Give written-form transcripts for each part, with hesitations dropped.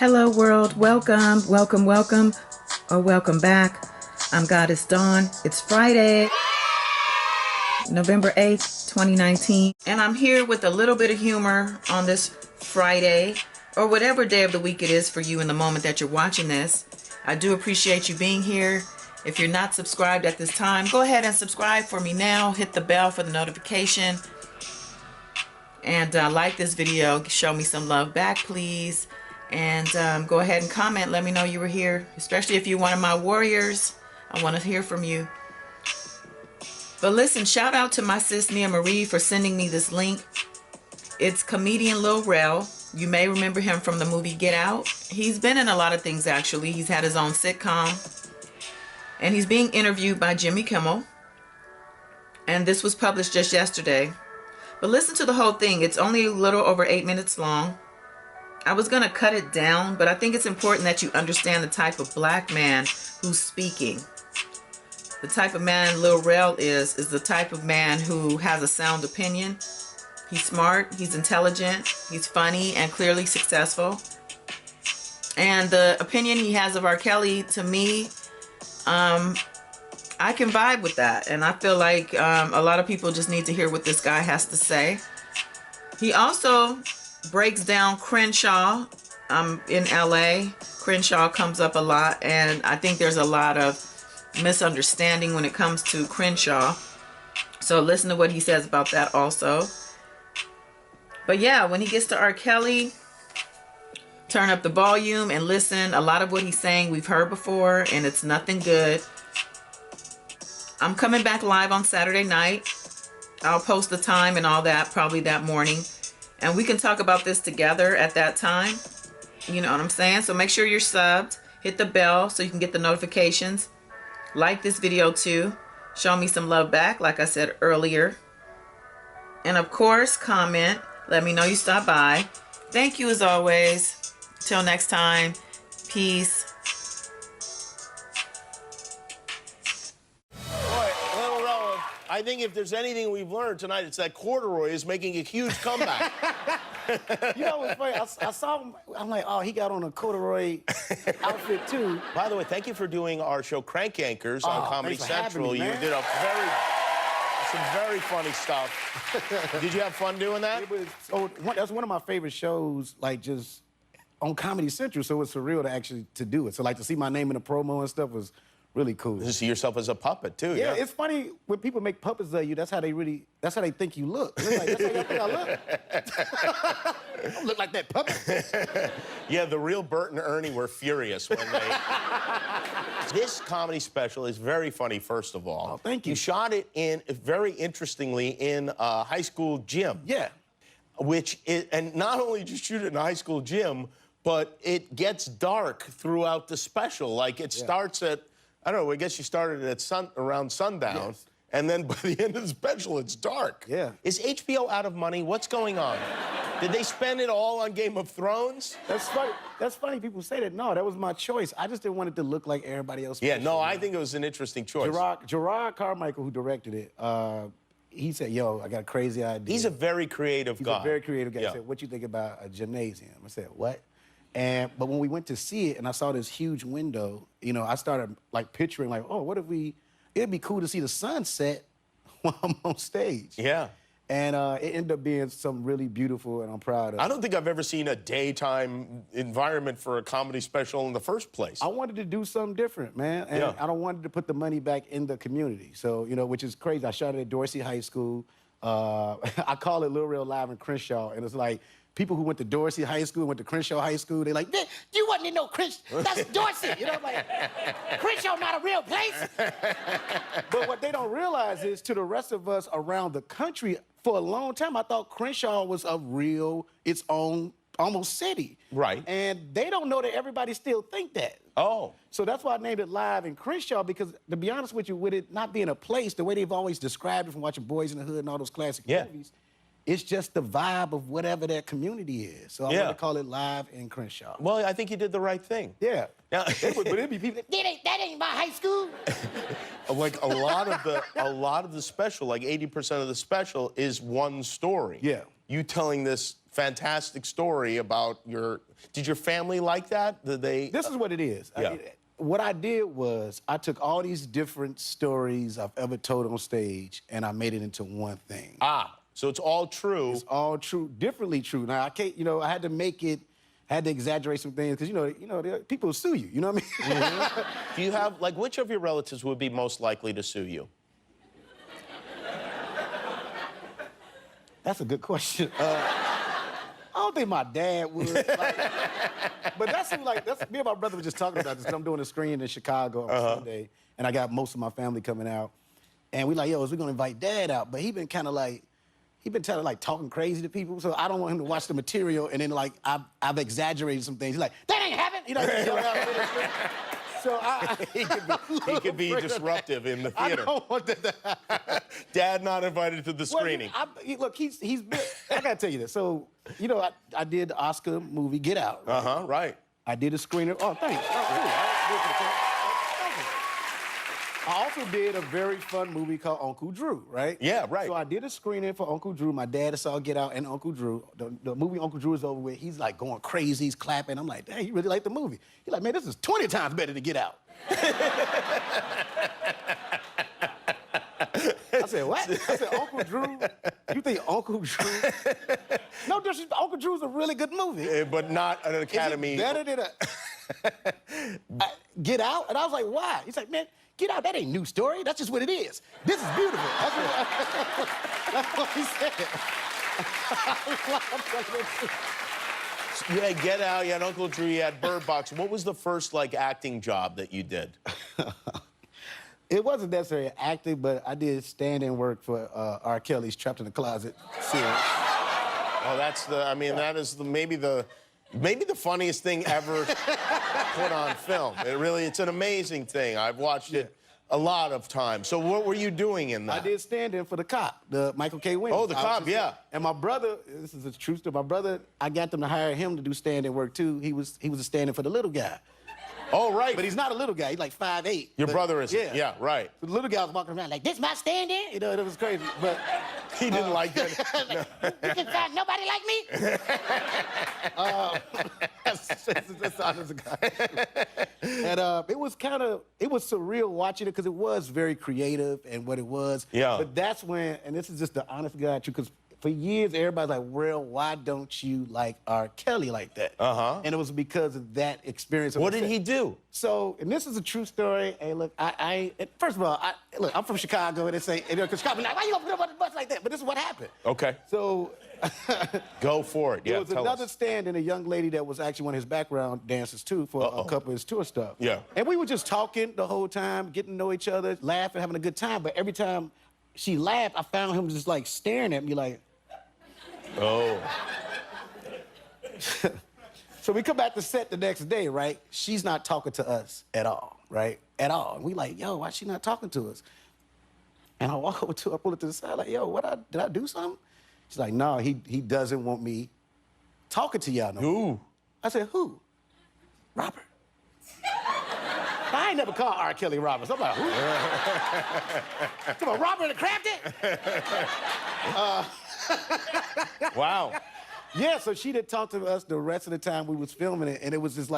Hello world, welcome, welcome, welcome, or welcome back. I'm Goddess Dawn. It's Friday, November 8th, 2019, and I'm here with a little bit of humor on this Friday, or whatever day of the week it is for you in the moment that you're watching this. I do appreciate you being here. If you're not subscribed at this time, go ahead and subscribe for me now. Hit the bell for the notification. And like this video, show me some love back, please. And go ahead and comment. Let me know you were here, especially if you're one of my warriors. I want to hear from you. But listen, shout out to my sis Nia Marie for sending me this link. It's comedian Lil Rell. You may remember him from the movie Get Out. He's been in a lot of things, actually. He's had his own sitcom. And he's being interviewed by Jimmy Kimmel. And this was published just yesterday. But listen to the whole thing. It's only a little over 8 minutes long. I was going to cut it down, but I think it's important that you understand the type of black man who's speaking. The type of man Lil Rell is the type of man who has a sound opinion. He's smart, he's intelligent, he's funny, and clearly successful. And the opinion he has of R. Kelly, to me, I can vibe with that. And I feel like a lot of people just need to hear what this guy has to say. He also breaks down Crenshaw. In LA, Crenshaw comes up a lot, and I think there's a lot of misunderstanding when it comes to Crenshaw. So listen to what he says about that also. But yeah, when he gets to R. Kelly, turn up the volume and listen. A lot of what he's saying we've heard before, and it's nothing good. I'm coming back live on Saturday night. I'll post the time and all that probably that morning. And we can talk about this together at that time. You know what I'm saying? So make sure you're subbed. Hit the bell so you can get the notifications. Like this video too. Show me some love back, like I said earlier. And of course, comment. Let me know you stopped by. Thank you as always. Till next time. Peace. I think if there's anything we've learned tonight, it's that corduroy is making a huge comeback. You know what's funny? I saw him, I'm like, oh, he got on a corduroy outfit too. By the way, thank you for doing our show Crank Anchors on Comedy Central. Me, you did some very funny stuff. Did you have fun doing that? That's one of my favorite shows, like just on Comedy Central, so it's surreal to actually do it. So like to see my name in the promo and stuff was really cool. To see yourself as a puppet too. Yeah, it's funny when people make puppets of you. That's how they think you look. They're like, that's how you think I look. I don't look like that puppet. Yeah, the real Bert and Ernie were furious when they. This comedy special is very funny. First of all, oh, thank you. You shot it very interestingly in a high school gym. Yeah. And not only did you shoot it in a high school gym, but it gets dark throughout the special. Like it starts at, I don't know, I guess you started at around sundown, yes. And then by the end of the special, it's dark. Yeah. Is HBO out of money? What's going on? Did they spend it all on Game of Thrones? That's funny. That's funny people say that. No, that was my choice. I just didn't want it to look like everybody else. Yeah, no, I think it was an interesting choice. Gerard Carmichael, who directed it, he said, yo, I got a crazy idea. He's a very creative guy. He's a very creative guy. Yeah. He said, what you think about a gymnasium? I said, what? But when we went to see it and I saw this huge window, you know, I started like picturing like, oh, what if it'd be cool to see the sunset while I'm on stage. Yeah. And it ended up being something really beautiful, and I'm proud of it. I don't think I've ever seen a daytime environment for a comedy special in the first place. I wanted to do something different, man. And I don't wanted to put the money back in the community. So, you know, which is crazy. I shot it at Dorsey High School. I call it Lil Rell Live in Crenshaw, and it's like, people who went to Dorsey High School, went to Crenshaw High School, they're like, you wasn't in no Crenshaw, that's Dorsey. You know, like, Crenshaw not a real place. But what they don't realize is, to the rest of us around the country, for a long time, I thought Crenshaw was its own almost city. Right. And they don't know that everybody still think that. Oh. So that's why I named it Live in Crenshaw, because to be honest with you, with it not being a place, the way they've always described it from watching Boys in the Hood and all those classic movies, it's just the vibe of whatever that community is. So I want to call it Live in Crenshaw. Well, I think you did the right thing. Yeah. Now, but it'd be people, that ain't my high school. Like a lot of the special, like 80% of the special is one story. Yeah. You telling this fantastic story about did your family like that? Did they? This is what it is. Yeah. What I did was I took all these different stories I've ever told on stage and I made it into one thing. Ah, so it's all true. It's all true, differently true. Now I can't, I had to make it, had to exaggerate some things because people will sue you. You know what I mean? Mm-hmm. Do you have which of your relatives would be most likely to sue you? That's a good question. I don't think my dad would. But that's me and my brother were just talking about this. 'Cause I'm doing a screening in Chicago on Sunday, and I got most of my family coming out. And we is we gonna invite Dad out? But he been kind of talking crazy to people. So I don't want him to watch the material and then I've exaggerated some things. He's like, that ain't happened. So he could be disruptive in the theater. I don't want that to happen. Dad not invited to the screening. Look, he's been, I gotta tell you this. So, I did the Oscar movie Get Out. Right? Right. I did a screener. Oh, thanks. I also did a very fun movie called Uncle Drew, right? Yeah, right. So I did a screening for Uncle Drew. My dad saw Get Out and Uncle Drew. The movie Uncle Drew is over with. He's going crazy. He's clapping. I'm like, dang, you really like the movie? He's like, man, this is 20 times better than Get Out. I said, what? I said, Uncle Drew? You think Uncle Drew? No disrespect, Uncle Drew's a really good movie. But not an Academy. Is it better than Get Out? And I was like, why? He's like, man, Get Out, that ain't new story. That's just what it is. This is beautiful. That's what he said. You had Get Out, you had Uncle Drew, you had Bird Box. What was the first acting job that you did? It wasn't necessarily acting, but I did stand-in work for R. Kelly's Trapped in the Closet series. Oh, that is maybe the funniest thing ever put on film. It's an amazing thing. I've watched it a lot of times. So what were you doing in that? I did stand-in for The Cop, the Michael K. Williams. Oh, The Cop, yeah. And my brother, this is a true story, my brother, I got them to hire him to do stand-in work, too. He was a stand-in for the little guy. Oh, right. But he's not a little guy. He's like 5'8". Your brother is. Yeah, right. The little guy was walking around like, this my stand-in? It was crazy. But he didn't like that. You can find nobody like me? That's honest to God. And it was surreal watching it because it was very creative and what it was. Yeah. But that's when, and this is just the honest to God truth, because for years, everybody's like, Rell, why don't you like R. Kelly like that? And it was because of that experience. What did he do? So, and this is a true story. Hey, look, first of all, I'm from Chicago, and they say, because Chicago, like, why you gonna put up on the bus like that? But this is what happened. Okay. So, go for it. Yeah, there was another stand and a young lady that was actually one of his background dancers, too, for a couple of his tour stuff. Yeah. And we were just talking the whole time, getting to know each other, laughing, having a good time. But every time she laughed, I found him just, staring at me like, oh. So we come back to set the next day, right? She's not talking to us at all, right? At all. And we like, yo, why she not talking to us? And I walk over to her, I pull it to the side, like, yo, did I do something? She's like, no, he doesn't want me talking to y'all no more. Who? I said, who? Robert. I ain't never called R. Kelly Robert. So I'm like, who? Come on, Robert the Crafty? Wow. Yeah, so she didn't talk to us the rest of the time we was filming it, and it was just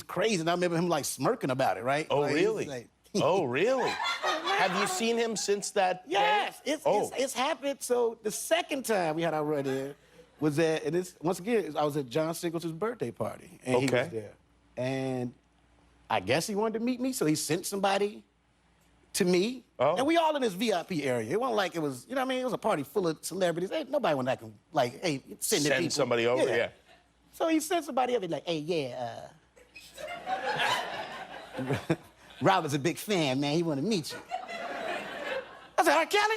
crazy. And I remember him smirking about it, right? Oh, like, really? Oh, really? Have you seen him since that Yes, day? It's happened. So the second time we had our run in was once again, I was at John Singleton's birthday party, and he was there. And I guess he wanted to meet me, so he sent somebody to me. Oh. And we all in this VIP area. It wasn't like it was, you know what I mean? It was a party full of celebrities. Ain't nobody when that can, hey, send people. Somebody over, yeah. So he sent somebody over, like, hey, yeah, Robert's a big fan, man. He want to meet you. I said, R. Kelly?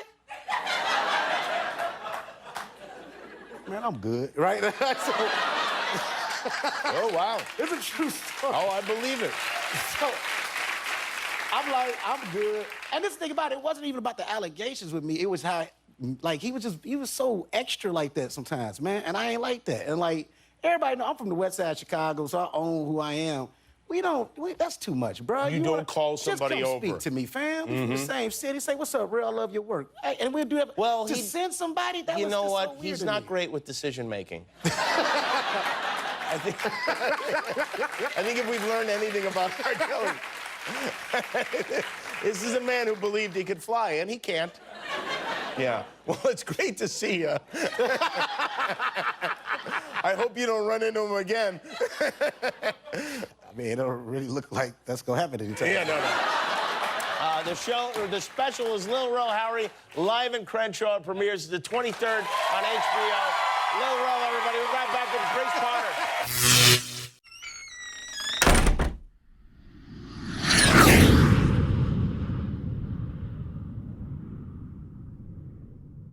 Man, I'm good, right? Oh, wow. It's a true story. Oh, I believe it. So, I'm like, I'm good. And this thing about it wasn't even about the allegations with me. It was how, he was so extra like that sometimes, man. And I ain't like that. And everybody know I'm from the west side of Chicago, so I own who I am. That's too much, bro. You don't call somebody just come over. speak to me, fam. We from the same city. Say, what's up, Real? I love your work. Hey, and we'll do that. Well, to send somebody, that you was know just what? so weird He's to not me. great with decision making. I think if we've learned anything about R. Kelly, this is a man who believed he could fly, and he can't. Yeah. Well, it's great to see you. I hope you don't run into him again. I mean, it don't really look like that's gonna happen anytime. Yeah, no. The special is Lil Rell, Harry, live in Crenshaw. It premieres the 23rd on HBO. Lil Rell, everybody. We're right back with